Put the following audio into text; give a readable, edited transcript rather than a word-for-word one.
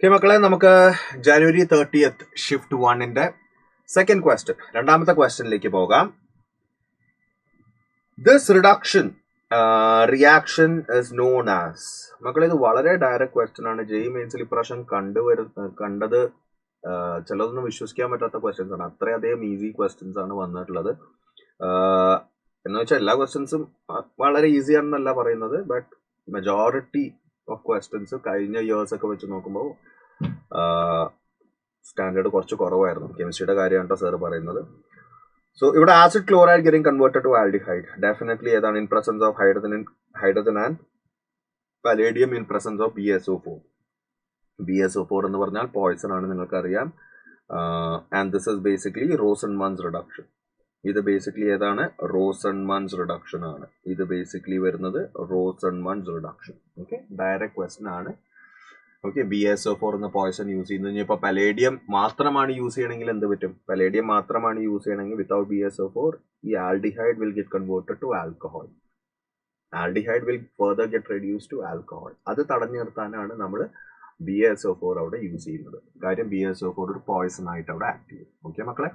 Okay മക്കളെ, നമുക്ക് ജനുവരി 30th shift 1ന്റെ second question, രണ്ടാമത്തെ ക്വസ്റ്റ്യനിലേക്ക് പോകാം. This reduction reaction is known as. മക്കളെ, ഇത് വളരെ ഡയറക്റ്റ് ക്വസ്റ്റ്യൻ ആണ്. ജെഇ മെയിൻസിൽ ഇപ്രാവശ്യം കണ്ടത് ചിലതൊന്നും വിശ്വസിക്കാൻ പറ്റാത്ത ക്വസ്റ്റ്യൻസ് ആണ്. അത്രയധികം ഈസി ക്വസ്റ്റ്യൻസ് ആണ് വന്നിട്ടുള്ളത്. എന്ന് വെച്ചാൽ എല്ലാ ക്വസ്റ്റ്യൻസും വളരെ ഈസി ആണെന്നല്ല പറയുന്നത്, ബട്ട് മെജോറിറ്റി ഓഫ് ക്വസ്റ്റ്യൻസ് കഴിഞ്ഞ ഇയേഴ്സ് ഒക്കെ വെച്ച് നോക്കുമ്പോൾ സ്റ്റാൻഡേർഡ് കുറച്ച് കുറവായിരുന്നു. കെമിസ്ട്രിയുടെ കാര്യമാണ് സാർ പറയുന്നത്. സോ ഇവിടെ acid chloride getting converted to aldehyde. Definitely ഏതാണ്? In presence of hydrogen and palladium in presence of BSO4. BSO4 എന്ന് പറഞ്ഞാൽ പോയിസൺ ആണ്, നിങ്ങൾക്കറിയാം. And this is basically Rosenmund's reduction. ഇത് ബേസിക്കലി ഏതാണ്? റോസൻമാൻസ് റിഡക്ഷൻ ആണ്. ഇത് ബേസിക്കലി വരുന്നത് Rosenmund's reduction. Okay, direct question ആണ്. ഓക്കെ, BSO4 എന്ന പോയിസൺ യൂസ് ചെയ്യുന്നത്. ഇപ്പൊ പലേഡിയം മാത്രമാണ് യൂസ് ചെയ്യണമെങ്കിൽ എന്ത് പറ്റും? പലേഡിയം മാത്രമാണ് യൂസ് ചെയ്യണമെങ്കിൽ വിത്തൗട്ട് BSO4 ഈ aldehyde will get converted to alcohol. Aldehyde will further get reduce to alcohol. അത് തടഞ്ഞു നിർത്താനാണ് നമ്മൾ BSO4 അവിടെ യൂസ് ചെയ്യുന്നത്. കാര്യം BSO4 ഒരു പോയിസൺ ആയിട്ട് അവിടെ ആക്ട് ചെയ്യും. ഓക്കെ മക്കളെ.